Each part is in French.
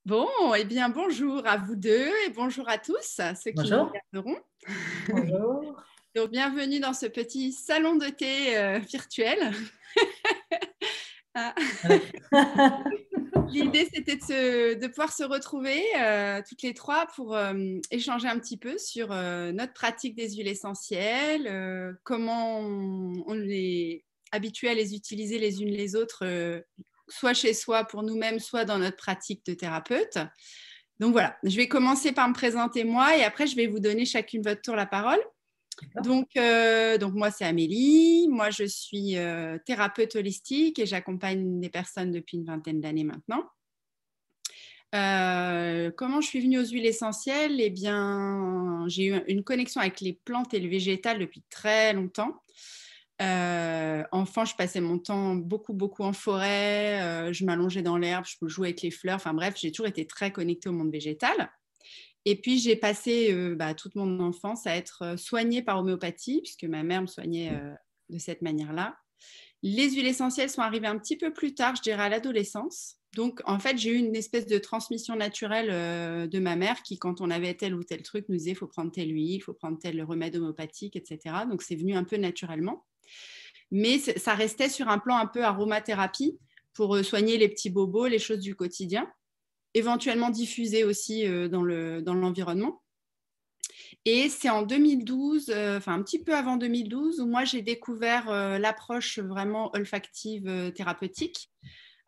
Bon, eh bien, bonjour à vous deux et bonjour à tous, ceux qui nous Bonjour. regarderont. Bonjour. Donc, bienvenue dans ce petit salon de thé virtuel. Ah, Ouais. l'idée, c'était de pouvoir se retrouver toutes les trois pour échanger un petit peu sur notre pratique des huiles essentielles, comment on est habitué à les utiliser les unes les autres, soit chez soi pour nous-mêmes, soit dans notre pratique de thérapeute. Donc voilà, je vais commencer par me présenter moi et après je vais vous donner chacune votre tour la parole. D'accord. Donc moi c'est Amélie, moi je suis thérapeute holistique et j'accompagne des personnes depuis une vingtaine d'années maintenant. Comment je suis venue aux huiles essentielles? Eh bien, j'ai eu une connexion avec les plantes et le végétal depuis très longtemps. Enfant, je passais mon temps beaucoup en forêt, je m'allongeais dans l'herbe, je jouais avec les fleurs, enfin bref, j'ai toujours été très connectée au monde végétal. Et puis, j'ai passé toute mon enfance à être soignée par homéopathie, puisque ma mère me soignait de cette manière-là. Les huiles essentielles sont arrivées un petit peu plus tard, je dirais à l'adolescence. Donc, en fait, j'ai eu une espèce de transmission naturelle de ma mère qui, quand on avait tel ou tel truc, nous disait il faut prendre telle huile, il faut prendre tel remède homéopathique, etc. Donc, c'est venu un peu naturellement. Mais ça restait sur un plan un peu aromathérapie pour soigner les petits bobos, les choses du quotidien, éventuellement diffuser aussi dans l'environnement. Et c'est en 2012, enfin un petit peu avant 2012, où moi j'ai découvert l'approche vraiment olfactive thérapeutique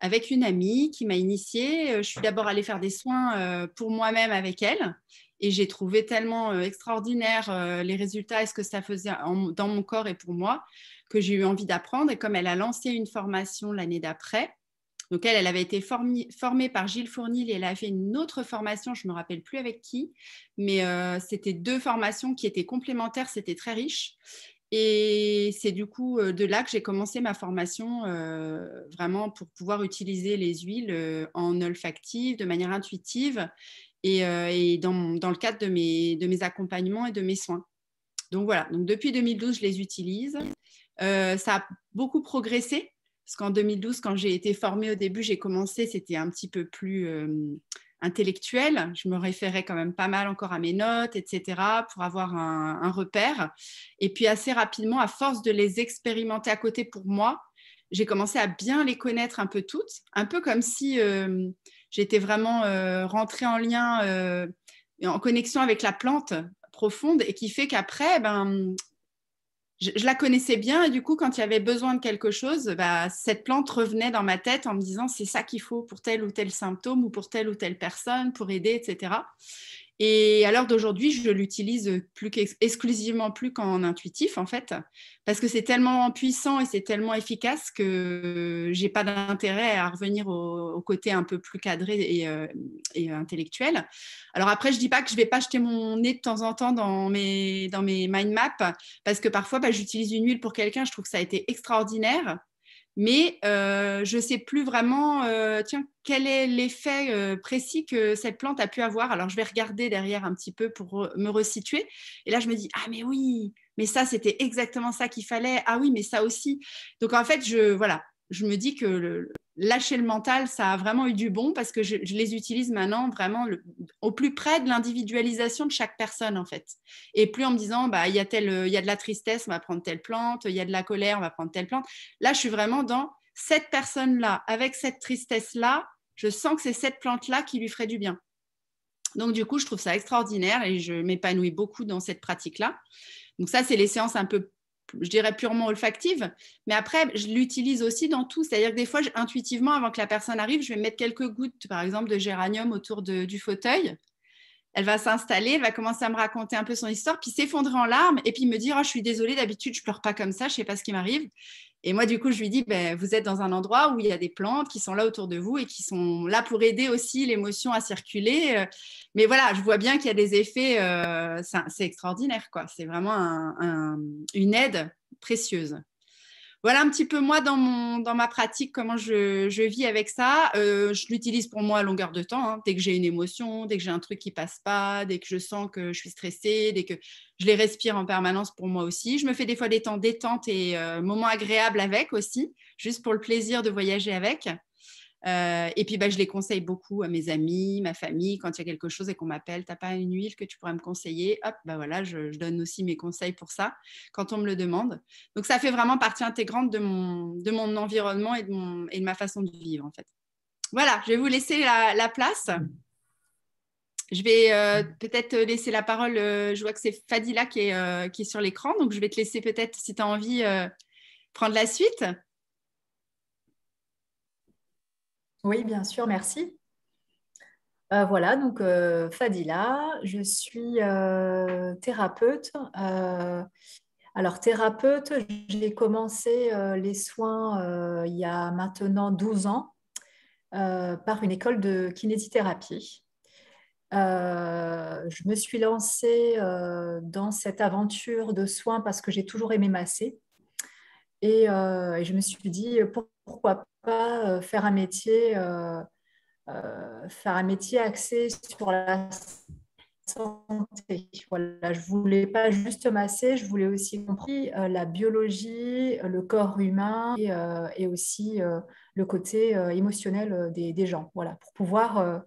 avec une amie qui m'a initiée. Je suis d'abord allée faire des soins pour moi-même avec elle. Et j'ai trouvé tellement extraordinaire les résultats et ce que ça faisait dans mon corps et pour moi que j'ai eu envie d'apprendre. Et comme elle a lancé une formation l'année d'après, donc elle avait été formée par Gilles Fournil et elle a fait une autre formation, je ne me rappelle plus avec qui, mais c'était deux formations qui étaient complémentaires, c'était très riche. Et c'est du coup de là que j'ai commencé ma formation vraiment pour pouvoir utiliser les huiles en olfactive, de manière intuitive et dans le cadre de mes accompagnements et de mes soins. Donc voilà, donc depuis 2012, je les utilise. Ça a beaucoup progressé, parce qu'en 2012, quand j'ai été formée au début, j'ai commencé, c'était un petit peu plus intellectuel. Je me référais quand même pas mal encore à mes notes, etc., pour avoir un repère. Et puis assez rapidement, à force de les expérimenter à côté pour moi, j'ai commencé à bien les connaître un peu toutes, un peu comme si j'étais vraiment rentrée en lien, en connexion avec la plante profonde, et qui fait qu'après, je la connaissais bien et du coup, quand il y avait besoin de quelque chose, cette plante revenait dans ma tête en me disant c'est ça qu'il faut pour tel ou tel symptôme ou pour telle ou telle personne, pour aider, etc. Et à l'heure d'aujourd'hui, je l'utilise exclusivement plus qu'en intuitif, en fait, parce que c'est tellement puissant et c'est tellement efficace que j'ai pas d'intérêt à revenir au côté un peu plus cadré et intellectuel. Alors après, je dis pas que je vais pas jeter mon nez de temps en temps dans mes mind maps, parce que parfois, j'utilise une huile pour quelqu'un, je trouve que ça a été extraordinaire. Mais je ne sais plus vraiment, tiens, quel est l'effet précis que cette plante a pu avoir. Alors, je vais regarder derrière un petit peu pour me resituer. Et là, je me dis, ah, mais oui, mais ça, c'était exactement ça qu'il fallait. Ah oui, mais ça aussi. Donc, en fait, voilà, je me dis que lâcher le mental, ça a vraiment eu du bon parce que je les utilise maintenant vraiment au plus près de l'individualisation de chaque personne, en fait. Et plus en me disant, il y a il y a de la tristesse, on va prendre telle plante, il y a de la colère, on va prendre telle plante. Là, je suis vraiment dans cette personne-là, avec cette tristesse-là, je sens que c'est cette plante-là qui lui ferait du bien. Donc, du coup, je trouve ça extraordinaire et je m'épanouis beaucoup dans cette pratique-là. Donc, ça, c'est les séances un peu, je dirais, purement olfactives. Mais après, je l'utilise aussi dans tout. C'est-à-dire que des fois, intuitivement, avant que la personne arrive, je vais mettre quelques gouttes, par exemple, de géranium autour du fauteuil. Elle va s'installer, elle va commencer à me raconter un peu son histoire, puis s'effondrer en larmes, et puis me dire oh, je suis désolée, d'habitude, je pleure pas comme ça, je sais pas ce qui m'arrive. Et moi, du coup, je lui dis vous êtes dans un endroit où il y a des plantes qui sont là autour de vous et qui sont là pour aider aussi l'émotion à circuler. Mais voilà, je vois bien qu'il y a des effets, c'est extraordinaire, quoi. C'est vraiment une aide précieuse. Voilà un petit peu moi dans ma pratique, comment je vis avec ça. Je l'utilise pour moi à longueur de temps, hein. Dès que j'ai une émotion, dès que j'ai un truc qui passe pas, dès que je sens que je suis stressée, dès que je les respire en permanence pour moi aussi. Je me fais des fois des temps détente et moments agréables avec aussi, juste pour le plaisir de voyager avec. Et puis, je les conseille beaucoup à mes amis, ma famille. Quand il y a quelque chose et qu'on m'appelle, t'as pas une huile que tu pourrais me conseiller? Hop, voilà, je donne aussi mes conseils pour ça quand on me le demande. Donc, ça fait vraiment partie intégrante de mon environnement et de ma façon de vivre, en fait. Voilà, je vais vous laisser la place. Je vais peut-être laisser la parole. Je vois que c'est Fadila qui est sur l'écran. Donc, je vais te laisser peut-être, si tu as envie, prendre la suite. Oui, bien sûr, merci. Voilà, donc Fadila, je suis thérapeute. Alors, thérapeute, j'ai commencé les soins il y a maintenant 12 ans par une école de kinésithérapie. Je me suis lancée dans cette aventure de soins parce que j'ai toujours aimé masser. Et je me suis dit, pourquoi pas faire un métier axé sur la santé. Voilà, je ne voulais pas juste masser, je voulais aussi comprendre la biologie, le corps humain et aussi le côté émotionnel des gens. Voilà, pour pouvoir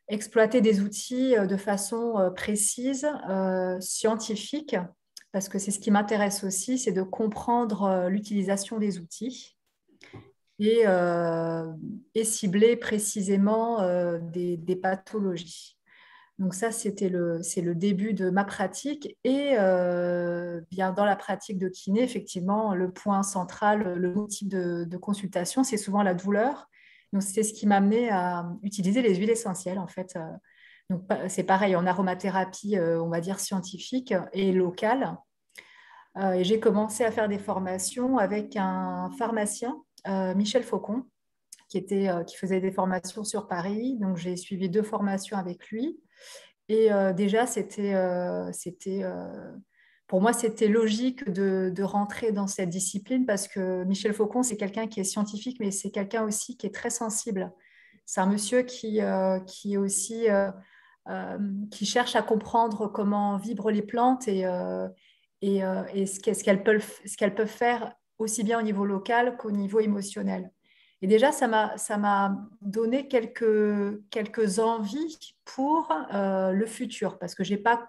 exploiter des outils de façon précise, scientifique, parce que c'est ce qui m'intéresse aussi, c'est de comprendre l'utilisation des outils et cibler précisément des pathologies. Donc ça, c'est le début de ma pratique. Et bien dans la pratique de kiné, effectivement, le point central, le motif de consultation, c'est souvent la douleur. Donc c'est ce qui m'a amené à utiliser les huiles essentielles, en fait. Donc c'est pareil en aromathérapie, on va dire scientifique et locale. Et j'ai commencé à faire des formations avec un pharmacien, Michel Faucon, qui faisait des formations sur Paris. Donc j'ai suivi 2 formations avec lui. Et déjà, pour moi, c'était logique de rentrer dans cette discipline parce que Michel Faucon, c'est quelqu'un qui est scientifique, mais c'est quelqu'un aussi qui est très sensible. C'est un monsieur qui est aussi qui cherche à comprendre comment vibrent les plantes et ce qu'elles peuvent faire aussi bien au niveau local qu'au niveau émotionnel. Et déjà, ça m'a donné quelques envies pour le futur, parce que je n'ai pas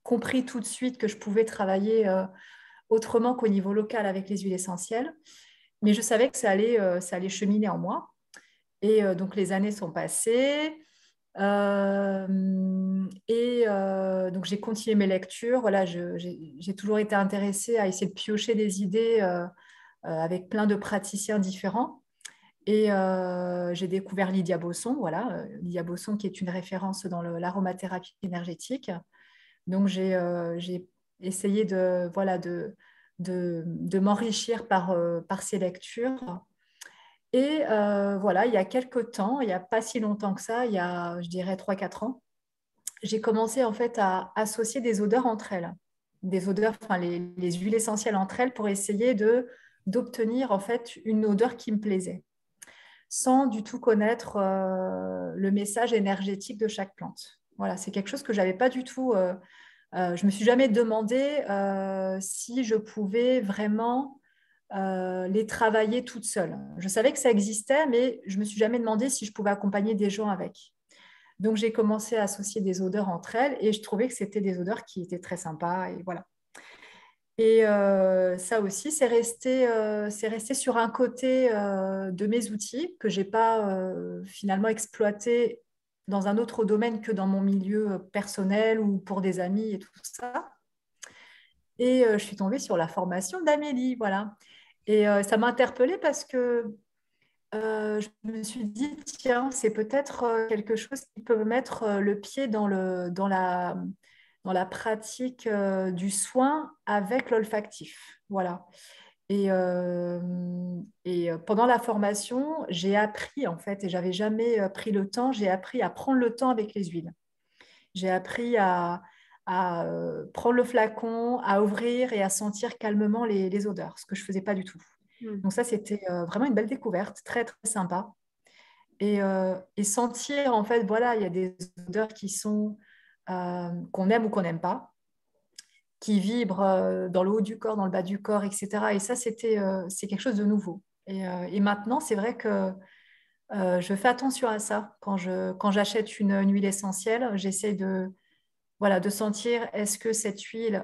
compris tout de suite que je pouvais travailler autrement qu'au niveau local avec les huiles essentielles, mais je savais que ça allait cheminer en moi. Et donc, les années sont passées. Donc, j'ai continué mes lectures. Voilà, j'ai toujours été intéressée à essayer de piocher des idées avec plein de praticiens différents. Et j'ai découvert Lydia Bosson, voilà, Lydia Bosson qui est une référence dans l'aromathérapie énergétique. Donc j'ai essayé voilà, de m'enrichir par ces lectures. Et voilà, il y a quelques temps, il n'y a pas si longtemps que ça, il y a, je dirais, 3 4 ans, j'ai commencé en fait à associer des odeurs entre elles, des odeurs, enfin les huiles essentielles entre elles pour essayer d'obtenir en fait une odeur qui me plaisait sans du tout connaître le message énergétique de chaque plante. Voilà, c'est quelque chose que je n'avais pas du tout. Je me suis jamais demandé si je pouvais vraiment les travailler toute seule. Je savais que ça existait, mais je me suis jamais demandé si je pouvais accompagner des gens avec. Donc j'ai commencé à associer des odeurs entre elles et je trouvais que c'était des odeurs qui étaient très sympas et voilà. Et ça aussi, c'est resté sur un côté de mes outils que je n'ai pas finalement exploité dans un autre domaine que dans mon milieu personnel ou pour des amis et tout ça. Et je suis tombée sur la formation d'Amélie, voilà. Et ça m'a interpellée parce que je me suis dit, tiens, c'est peut-être quelque chose qui peut mettre le pied dans la pratique du soin avec l'olfactif. Voilà. Et pendant la formation, j'ai appris, en fait, et j'avais jamais pris le temps, j'ai appris à prendre le temps avec les huiles. J'ai appris à prendre le flacon, à ouvrir et à sentir calmement les odeurs, ce que je ne faisais pas du tout. Donc ça, c'était vraiment une belle découverte, très, très sympa. Et sentir, en fait, voilà, il y a des odeurs qui sont qu'on aime ou qu'on n'aime pas, qui vibrent dans le haut du corps, dans le bas du corps, etc. Et ça, c'est quelque chose de nouveau. Et maintenant, c'est vrai que Je fais attention à ça. Quand j'achète une huile essentielle, j'essaie de sentir est-ce que cette huile,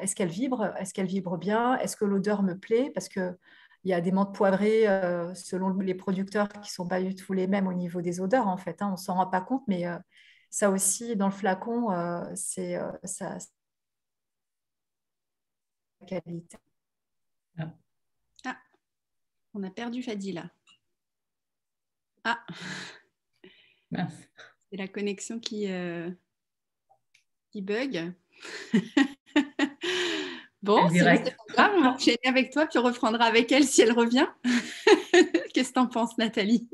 est-ce qu'elle vibre bien, est-ce que l'odeur me plaît, parce que il y a des menthes poivrées selon les producteurs qui ne sont pas du tout les mêmes au niveau des odeurs, en fait, hein, on ne s'en rend pas compte, mais ça aussi, dans le flacon, c'est sa qualité. Ah, Ah, on a perdu Fadila. Ah, mince. c'est la connexion qui bug. Bon, En sinon c'est direct. pas grave, on va enchaîner avec toi, puis on reprendra avec elle si elle revient. Qu'est-ce que t'en penses, Nathalie?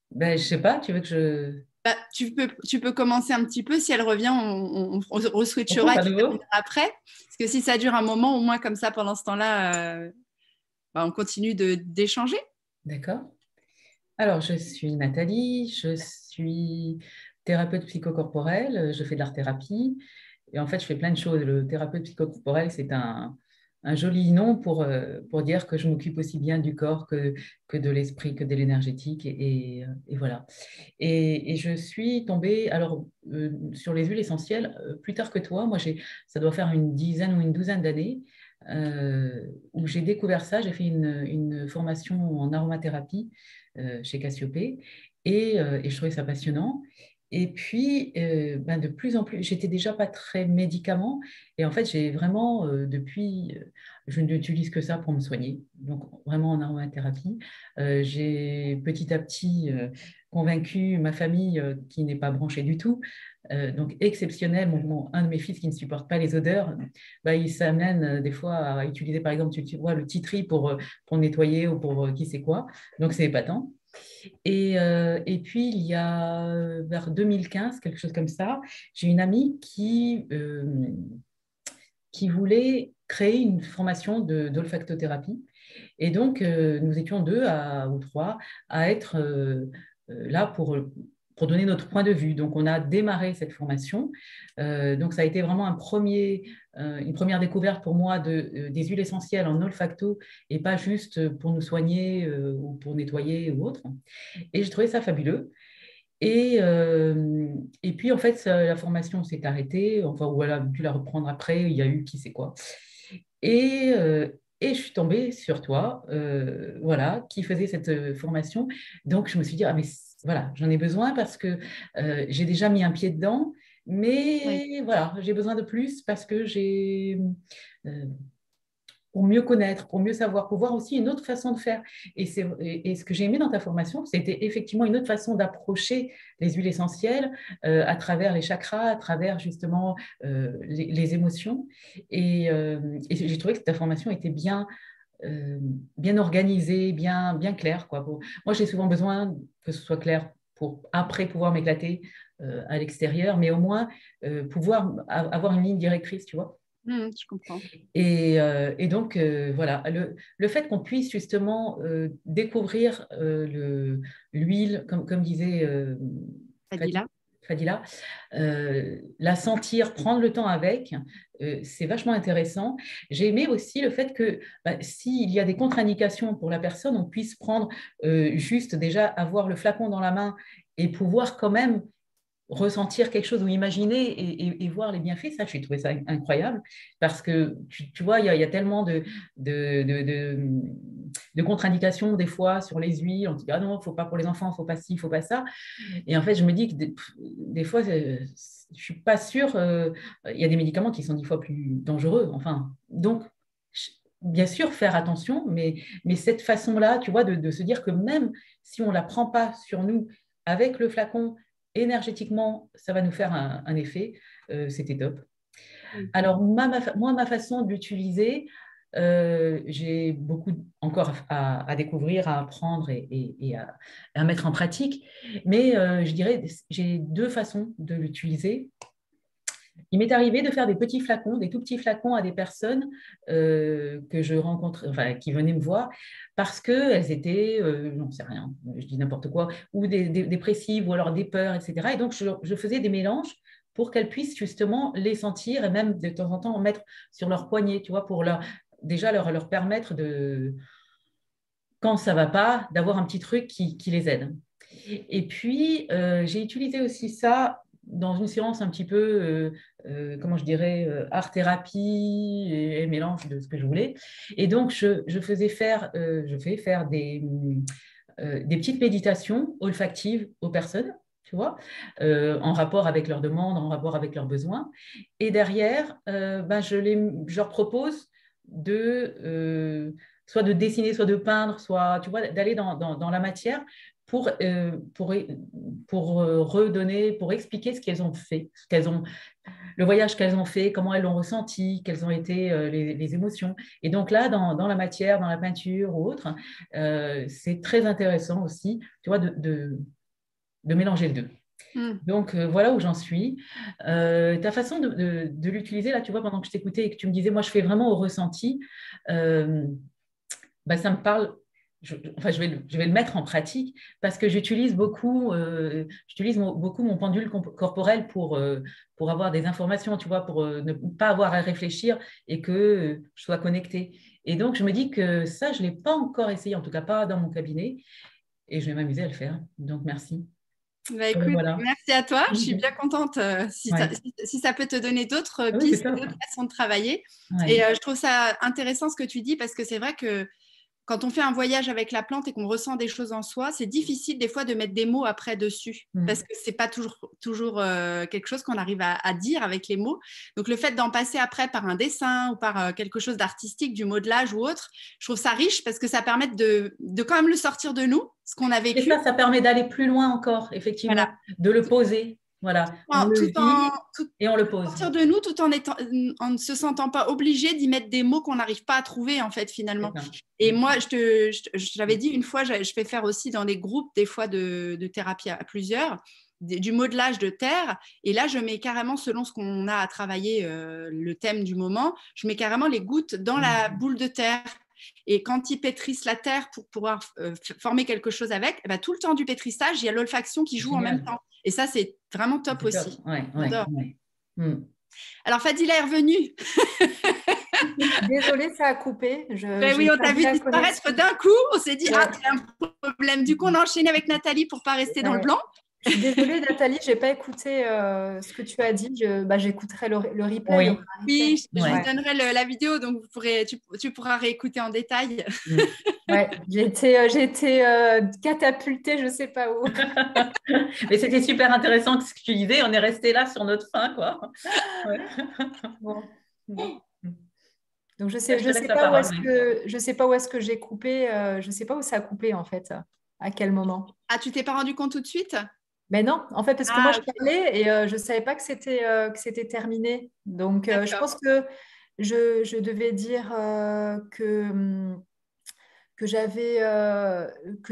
Ben, je sais pas, tu veux que je... Bah, tu peux commencer un petit peu. Si elle revient, on On re-switchera coupe et à tu nouveau? termineras après. Parce que si ça dure un moment, au moins comme ça, pendant ce temps-là, bah, on continue d'échanger. D'accord. Alors, je suis Nathalie, je suis thérapeute psychocorporelle, je fais de l'art-thérapie. Et en fait, je fais plein de choses. Le thérapeute psychocorporel, c'est un joli nom pour dire que je m'occupe aussi bien du corps que de l'esprit, que de l'énergétique. Et voilà. Et je suis tombée alors, sur les huiles essentielles plus tard que toi. Moi, ça doit faire une dizaine ou une douzaine d'années où j'ai découvert ça. J'ai fait une formation en aromathérapie chez Cassiopée et je trouvais ça passionnant. Et puis, ben, de plus en plus, j'étais déjà pas très médicament. Et en fait, j'ai vraiment, je n'utilise que ça pour me soigner. Donc, vraiment en aromathérapie. J'ai petit à petit convaincu ma famille qui n'est pas branchée du tout. Donc, exceptionnel. Un de mes fils qui ne supporte pas les odeurs, bah, il s'amène des fois à utiliser, par exemple, tu vois, le titri pour nettoyer ou pour qui sait quoi. Donc, c'est épatant. Et puis, il y a vers 2015, quelque chose comme ça, j'ai une amie qui voulait créer une formation d'olfactothérapie. Et donc, nous étions deux ou trois à être là pour donner notre point de vue. Donc, on a démarré cette formation. Donc, ça a été vraiment une première découverte pour moi des huiles essentielles en olfacto et pas juste pour nous soigner ou pour nettoyer ou autre. Et j'ai trouvé ça fabuleux. Et puis, en fait, la formation s'est arrêtée. Enfin, ou elle a dû la reprendre après. Il y a eu qui sait quoi. Et, euh, et je suis tombée sur toi, voilà, qui faisait cette formation. Donc, je me suis dit, ah, mais voilà, j'en ai besoin parce que j'ai déjà mis un pied dedans. Oui. Mais voilà, j'ai besoin de plus parce que euh, pour mieux connaître, pour mieux savoir, pour voir aussi une autre façon de faire. Et ce que j'ai aimé dans ta formation, c'était effectivement une autre façon d'approcher les huiles essentielles à travers les chakras, à travers justement les émotions. Et j'ai trouvé que ta formation était bien organisée, bien claire, quoi. Moi, j'ai souvent besoin que ce soit clair pour après pouvoir m'éclater à l'extérieur, mais au moins pouvoir avoir une ligne directrice, tu vois. Je comprends. Et donc, voilà, le fait qu'on puisse justement découvrir l'huile, comme disait Fadila. Fadila, la sentir, prendre le temps avec, c'est vachement intéressant. J'ai aimé aussi le fait que bah, s'il y a des contre-indications pour la personne, on puisse prendre juste déjà avoir le flacon dans la main et pouvoir quand même ressentir quelque chose ou imaginer et voir les bienfaits, ça, j'ai trouvé ça incroyable parce que tu vois, il y a tellement de, de, de, de contre-indications des fois sur les huiles. On dit, ah non, il ne faut pas pour les enfants, il ne faut pas ci, il ne faut pas ça. Et en fait, je me dis que des fois, je ne suis pas sûre. Il y a des médicaments qui sont 10 fois plus dangereux. Enfin, donc, bien sûr, faire attention, mais cette façon-là, tu vois, de se dire que même si on ne la prend pas sur nous avec le flacon, énergétiquement, ça va nous faire un effet. C'était top. Alors, moi, ma façon d'utiliser, j'ai beaucoup encore à découvrir, à apprendre et à mettre en pratique. Mais je dirais, j'ai deux façons de l'utiliser. Il m'est arrivé de faire des petits flacons, des tout petits flacons à des personnes que je rencontrais, enfin, qui venaient me voir parce qu'elles étaient, j'en sais rien, je dis n'importe quoi, ou des dépressives ou alors des peurs, etc. Et donc, je faisais des mélanges pour qu'elles puissent justement les sentir et même de temps en temps en mettre sur leur poignet, tu vois, pour déjà leur permettre de, quand ça ne va pas, d'avoir un petit truc qui les aide. Et puis, j'ai utilisé aussi ça dans une séance un petit peu, comment je dirais, art-thérapie et mélange de ce que je voulais. Et donc, je fais faire des petites méditations olfactives aux personnes, tu vois, en rapport avec leurs demandes, en rapport avec leurs besoins. Et derrière, je leur propose soit de dessiner, soit de peindre, soit, tu vois, d'aller dans la matière pour redonner, pour expliquer ce qu'elles ont fait, le voyage qu'elles ont fait, comment elles l'ont ressenti, quelles ont été les émotions. Et donc là, dans la matière, dans la peinture ou autre, c'est très intéressant aussi, tu vois, de mélanger les deux. Donc, voilà où j'en suis. Ta façon de l'utiliser, là, tu vois, pendant que je t'écoutais et que tu me disais, moi, je fais vraiment au ressenti, ça me parle. Je vais le mettre en pratique parce que beaucoup mon pendule corporel pour avoir des informations, tu vois, pour ne pas avoir à réfléchir et que je sois connectée. Et donc, je me dis que ça, je ne l'ai pas encore essayé, en tout cas pas dans mon cabinet, et je vais m'amuser à le faire. Donc, merci. Bah, écoute, Voilà. merci à toi. Je suis bien contente Ouais. si ça peut te donner d'autres Ah oui, c'est pistes, top. d'autres façons de travailler. Ouais. Et je trouve ça intéressant ce que tu dis parce que c'est vrai que quand on fait un voyage avec la plante et qu'on ressent des choses en soi, c'est difficile des fois de mettre des mots après dessus parce que c'est pas toujours quelque chose qu'on arrive à dire avec les mots. Donc le fait d'en passer après par un dessin ou par quelque chose d'artistique, du modelage ou autre, je trouve ça riche parce que ça permet de quand même le sortir de nous, ce qu'on a Et vécu. ça permet d'aller plus loin encore, effectivement, Voilà. de le poser. Voilà, on le vit et on le pose. Sortir de nous tout en ne se sentant pas obligé d'y mettre des mots qu'on n'arrive pas à trouver en fait finalement. Et moi, je t'avais dit une fois, je fais faire aussi dans des groupes des fois de thérapie à plusieurs, du modelage de terre. Et là, je mets carrément, selon ce qu'on a à travailler, le thème du moment, je mets carrément les gouttes dans la boule de terre. Et quand ils pétrissent la terre pour pouvoir former quelque chose avec, eh ben, tout le temps du pétrissage, il y a l'olfaction qui joue en même temps. Et ça, c'est vraiment top aussi. Ouais. Alors, Fadila est revenue. Désolée, ça a coupé. Oui, on t'a vu disparaître d'un coup. On s'est dit, ah, il y a un problème. Du coup, on a enchaîné avec Nathalie pour ne pas rester dans le blanc. Je suis désolée, Nathalie, je n'ai pas écouté ce que tu as dit. J'écouterai le replay. Oui, je vous donnerai la vidéo, donc tu pourras réécouter en détail. Ouais, j'ai été catapultée, je ne sais pas où. Mais c'était super intéressant ce que tu disais. On est resté là sur notre fin, quoi. Ouais. Bon. Donc, je sais pas où est-ce que j'ai coupé. Je ne sais pas où ça a coupé, en fait. À quel moment. Ah, tu t'es pas rendu compte tout de suite? Mais non, en fait, parce que moi, je parlais et je ne savais pas que c'était terminé. Donc, je pense que je devais dire que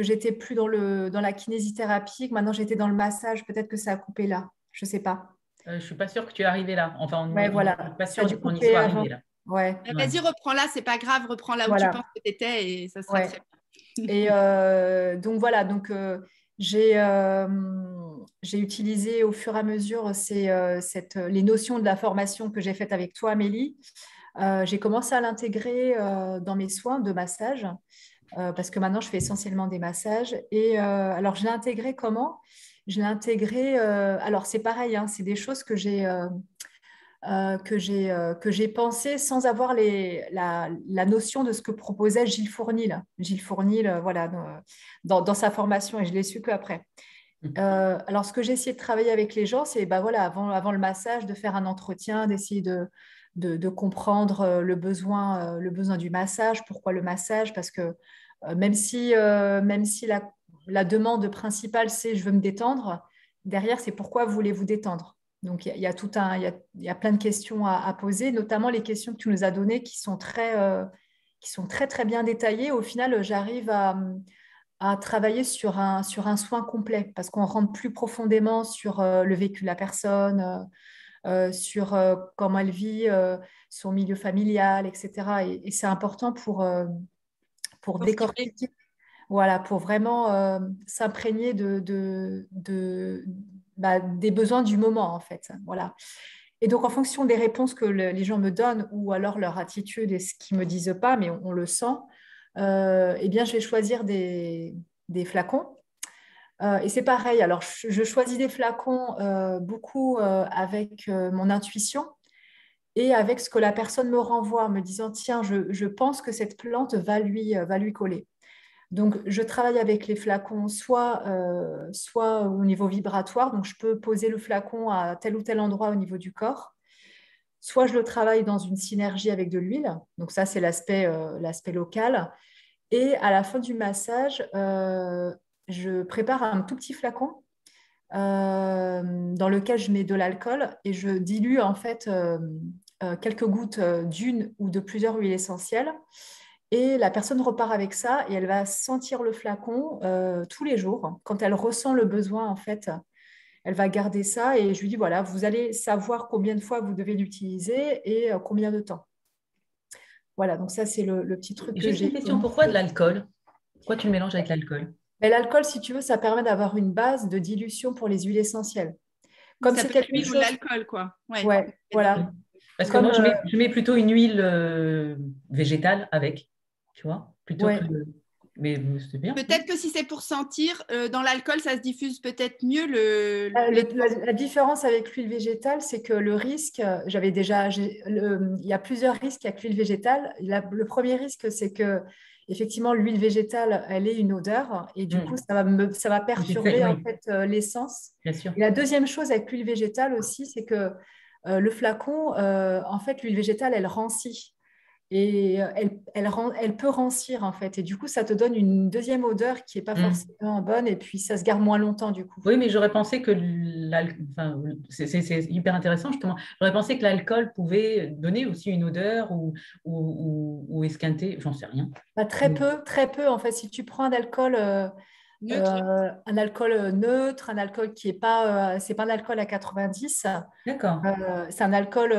j'étais plus dans la kinésithérapie, que maintenant j'étais dans le massage. Peut-être que ça a coupé là. Je ne sais pas. Je ne suis pas sûre que tu es arrivé là. Enfin, on n'est pas sûr qu'on y soit arrivé là. Ouais. Vas-y, reprends là, c'est pas grave, reprends là où tu penses que tu étais et ça sera très bien. Et donc voilà, j'ai utilisé au fur et à mesure les notions de la formation que j'ai faite avec toi, Amélie. J'ai commencé à l'intégrer dans mes soins de massage parce que maintenant je fais essentiellement des massages. Et alors je l'ai intégré comment? Je l'ai intégré, alors c'est pareil, hein, c'est des choses que j'ai pensé sans avoir la notion de ce que proposait Gilles Fournil. Gilles Fournil, voilà, dans sa formation, et je l'ai su qu'après. Alors, ce que j'ai essayé de travailler avec les gens, c'est voilà, avant le massage, de faire un entretien, d'essayer de comprendre le besoin du massage, pourquoi le massage, parce que même si la demande principale, c'est je veux me détendre, derrière, c'est pourquoi voulez-vous détendre. Donc, il y a plein de questions à poser, notamment les questions que tu nous as données qui sont très, très bien détaillées. Au final, j'arrive à travailler sur un soin complet parce qu'on rentre plus profondément sur le vécu de la personne, sur comment elle vit, son milieu familial, etc. Et c'est important pour décortiquer, voilà, pour vraiment s'imprégner des besoins du moment, en fait. Voilà. Et donc, en fonction des réponses que les gens me donnent ou alors leur attitude et ce qu'ils ne me disent pas, mais on le sent, eh bien, je vais choisir des flacons Et c'est pareil. Alors, je choisis des flacons beaucoup avec mon intuition et avec ce que la personne me renvoie, en me disant, tiens, je pense que cette plante va lui coller. Donc, je travaille avec les flacons soit au niveau vibratoire, donc je peux poser le flacon à tel ou tel endroit au niveau du corps, soit je le travaille dans une synergie avec de l'huile, donc ça c'est l'aspect local. Et à la fin du massage, je prépare un tout petit flacon dans lequel je mets de l'alcool et je dilue en fait quelques gouttes d'une ou de plusieurs huiles essentielles. Et la personne repart avec ça et elle va sentir le flacon tous les jours. Quand elle ressent le besoin, en fait, elle va garder ça et je lui dis, voilà, vous allez savoir combien de fois vous devez l'utiliser et combien de temps. Voilà, donc ça, c'est le petit truc que J'ai j'ai. une question, pourquoi de l'alcool? Pourquoi tu le mélanges avec l'alcool? Mais l'alcool, si tu veux, ça permet d'avoir une base de dilution pour les huiles essentielles. Comme Ça c'est peut être quelque l'huile ou chose... l'alcool, quoi. Ouais. Ouais, voilà. Parce que Comme, moi, je mets plutôt une huile végétale avec, tu vois, plutôt que... ouais. Mais c'est bien. Peut-être que si c'est pour sentir, dans l'alcool, ça se diffuse peut-être mieux La différence avec l'huile végétale, c'est que le risque, il y a plusieurs risques avec l'huile végétale. Le premier risque, c'est que effectivement l'huile végétale, elle ait une odeur et du coup, ça va perturber en Oui, fait l'essence. bien sûr. Et la deuxième chose avec l'huile végétale aussi, c'est que le flacon, en fait, l'huile végétale, elle rancit. Et elle peut rancir en fait. Et du coup, ça te donne une deuxième odeur qui n'est pas forcément bonne et puis ça se garde moins longtemps du coup. Oui, mais j'aurais pensé que enfin, c'est hyper intéressant justement. J'aurais pensé que l'alcool pouvait donner aussi une odeur ou esquinter, j'en sais rien. Bah, très peu en fait. Si tu prends neutre. un alcool neutre, un alcool qui est pas, c'est pas un alcool à 90. D'accord. C'est un alcool.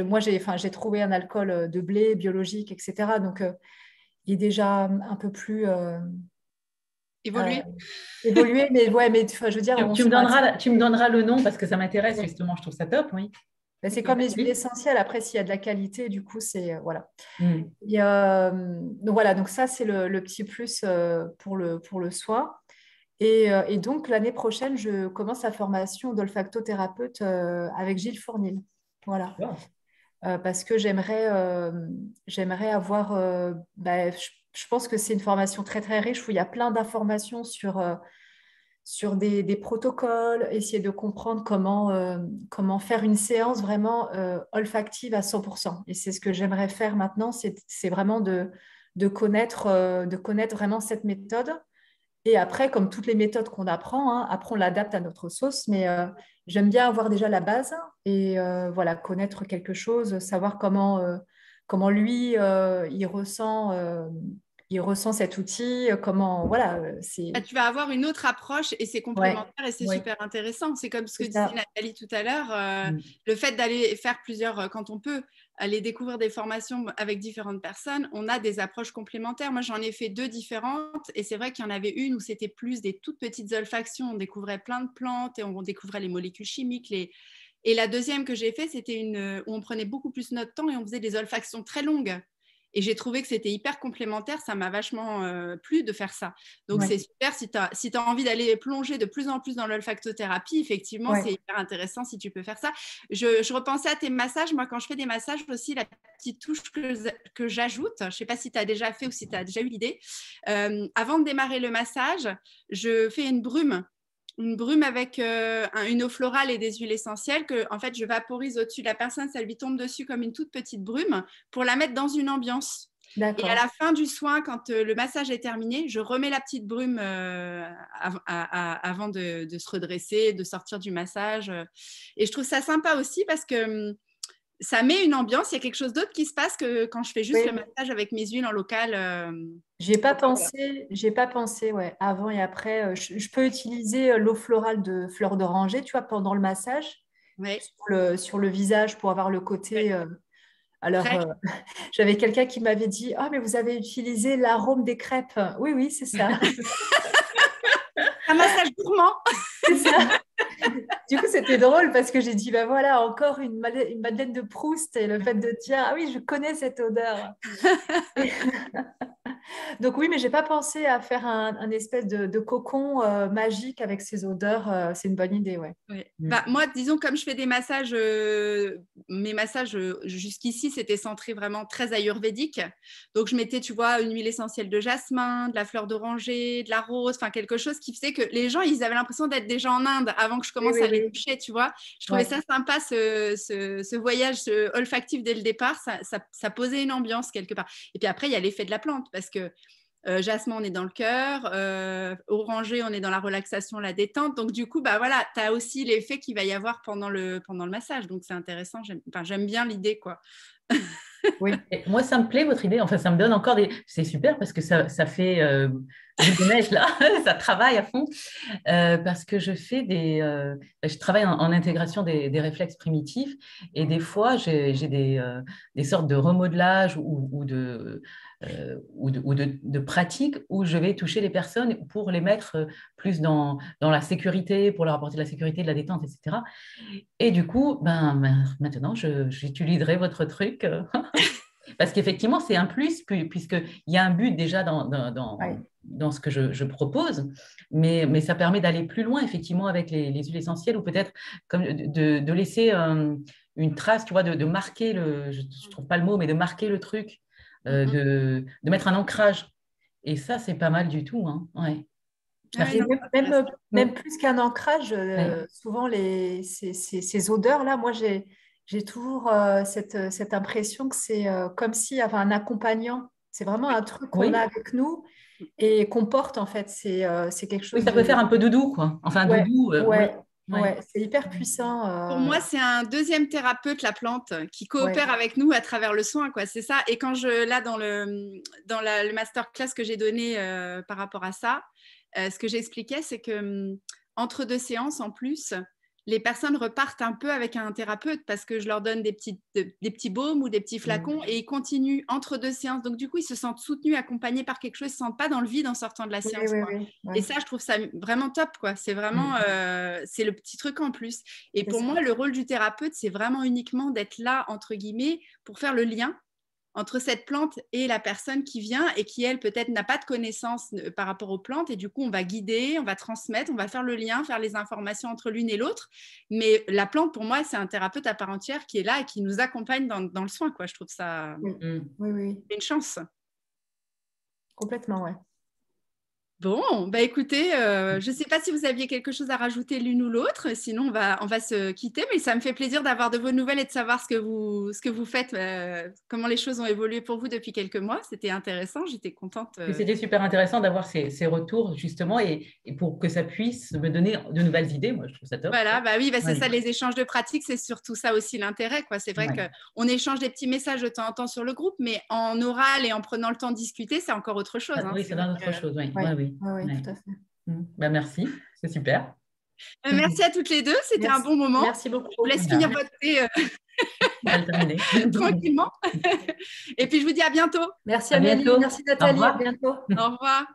Moi, j'ai trouvé un alcool de blé biologique, etc. Donc, il est déjà un peu plus Évoluer. évolué, mais ouais, mais enfin, je veux dire, Tu me donneras le nom parce que ça m'intéresse justement, je trouve ça top, oui. ben, c'est comme les huiles essentielles. Après, s'il y a de la qualité, du coup, c'est voilà. Mm. Et, donc voilà, donc ça, c'est le petit plus pour le soin. Et donc, l'année prochaine, je commence la formation d'olfactothérapeute avec Gilles Fournil. Voilà. Wow. Parce que j'aimerais avoir... je pense que c'est une formation très, très riche où il y a plein d'informations sur des protocoles, essayer de comprendre comment faire une séance vraiment olfactive à 100%. Et c'est ce que j'aimerais faire maintenant, c'est vraiment de connaître vraiment cette méthode. Et après, comme toutes les méthodes qu'on apprend, hein, après on l'adapte à notre sauce, mais j'aime bien avoir déjà la base et voilà, connaître quelque chose, savoir comment lui, il ressent cet outil, comment, voilà, c'est... Tu vas avoir une autre approche et c'est complémentaire et c'est super intéressant. C'est comme ce que disait Nathalie tout à l'heure, le fait d'aller faire quand on peut aller découvrir des formations avec différentes personnes, on a des approches complémentaires. Moi, j'en ai fait 2 différentes et c'est vrai qu'il y en avait une où c'était plus des toutes petites olfactions, on découvrait plein de plantes et on découvrait les molécules chimiques, Et la deuxième que j'ai fait, c'était où on prenait beaucoup plus notre temps et on faisait des olfactions très longues. Et j'ai trouvé que c'était hyper complémentaire. Ça m'a vachement plu de faire ça. Donc, c'est super. Si tu as envie d'aller plonger de plus en plus dans l'olfactothérapie, effectivement, c'est hyper intéressant si tu peux faire ça. Je repensais à tes massages. Moi, quand je fais des massages aussi, la petite touche que j'ajoute, je ne sais pas si tu as déjà fait ou si tu as déjà eu l'idée, avant de démarrer le massage, je fais une brume avec une eau florale et des huiles essentielles que en fait je vaporise au-dessus de la personne, ça lui tombe dessus comme une toute petite brume pour la mettre dans une ambiance. Et à la fin du soin, quand le massage est terminé, je remets la petite brume avant de se redresser, de sortir du massage. Et je trouve ça sympa aussi parce que ça met une ambiance, il y a quelque chose d'autre qui se passe que quand je fais juste le massage avec mes huiles en local. J'ai pas pensé, ouais, avant et après. Je peux utiliser l'eau florale de fleur d'oranger, tu vois, pendant le massage, sur le visage pour avoir le côté. Alors, j'avais quelqu'un qui m'avait dit, ah, mais vous avez utilisé l'arôme des crêpes. Oui, oui, c'est ça. Un massage gourmand. C'est ça. Du coup, c'était drôle parce que j'ai dit, ben voilà, encore une Madeleine de Proust et le fait de dire, ah oui, je connais cette odeur. Donc oui, mais j'ai pas pensé à faire un espèce de cocon magique avec ces odeurs. C'est une bonne idée, ouais. Ouais. Bah, moi, disons, comme je fais des massages, mes massages jusqu'ici, c'était centré vraiment très ayurvédique. Donc, je mettais, tu vois, une huile essentielle de jasmin, de la fleur d'oranger, de la rose, enfin quelque chose qui faisait que les gens, ils avaient l'impression d'être déjà en Inde avant que je commence à les toucher, tu vois. Je trouvais ça sympa, ce voyage olfactif dès le départ. Ça posait une ambiance quelque part. Et puis après, il y a l'effet de la plante parce que jasmin, on est dans le cœur. Oranger, on est dans la relaxation, la détente. Donc, du coup, bah, voilà, tu as aussi l'effet qu'il va y avoir pendant le massage. Donc, c'est intéressant. J'aime bien l'idée, quoi. Oui. Et moi, ça me plaît votre idée. Enfin, ça me donne encore des. C'est super parce que ça fait boule de neige là, ça travaille à fond. Parce que je travaille en intégration des réflexes primitifs et des fois j'ai des sortes de remodelage ou de pratiques où je vais toucher les personnes pour les mettre plus dans la sécurité, pour leur apporter de la sécurité, de la détente, etc. Et du coup, maintenant, j'utiliserai votre truc. Parce qu'effectivement, c'est un plus, puisqu'il y a un but déjà dans ce que je propose, mais ça permet d'aller plus loin, effectivement, avec les huiles essentielles, ou peut-être comme de laisser une trace, tu vois, de marquer je ne trouve pas le mot, mais de marquer le truc, de mettre un ancrage. Et ça, c'est pas mal du tout. Hein. Ouais. Et même plus qu'un ancrage, souvent ces odeurs-là, moi j'ai toujours cette impression que c'est comme s'il y avait un accompagnant. C'est vraiment un truc qu'on a avec nous et qu'on porte en fait. C'est quelque chose. Oui, ça peut faire un peu doudou, quoi. Enfin, doudou. C'est hyper puissant. Pour moi, c'est un deuxième thérapeute, la plante, qui coopère avec nous à travers le soin, quoi. C'est ça. Et quand dans le masterclass que j'ai donné par rapport à ça, ce que j'expliquais, c'est que entre deux séances, en plus, les personnes repartent un peu avec un thérapeute parce que je leur donne des petits baumes ou des petits flacons et ils continuent entre deux séances. Donc, du coup, ils se sentent soutenus, accompagnés par quelque chose. Ils ne se sentent pas dans le vide en sortant de la séance. Et ça, je trouve ça vraiment top, quoi. C'est vraiment c'est le petit truc en plus. Et pour moi, le rôle du thérapeute, c'est vraiment uniquement d'être là, entre guillemets, pour faire le lien entre cette plante et la personne qui vient et qui, elle, peut-être n'a pas de connaissances par rapport aux plantes. Et du coup, on va guider, on va transmettre, on va faire le lien, faire les informations entre l'une et l'autre. Mais la plante, pour moi, c'est un thérapeute à part entière qui est là et qui nous accompagne dans le soin, quoi. Je trouve ça une chance. Complètement, ouais. Bon, bah écoutez, je ne sais pas si vous aviez quelque chose à rajouter l'une ou l'autre, sinon on va se quitter, mais ça me fait plaisir d'avoir de vos nouvelles et de savoir ce que vous faites, comment les choses ont évolué pour vous depuis quelques mois. C'était intéressant, j'étais contente. C'était super intéressant d'avoir ces retours, justement, et pour que ça puisse me donner de nouvelles idées. Moi, je trouve ça top. Voilà, bah oui, c'est ça, les échanges de pratiques, c'est surtout ça aussi l'intérêt, quoi. C'est vrai qu'on échange des petits messages de temps en temps sur le groupe, mais en oral et en prenant le temps de discuter, c'est encore autre chose. Oui, c'est autre chose, oui. Oui, tout à fait. Merci, c'est super. Merci à toutes les deux, c'était un bon moment. Merci beaucoup. Je vous laisse finir votre thé tranquillement. Et puis, je vous dis à bientôt. Merci Amélie, merci Nathalie, à bientôt. Au revoir.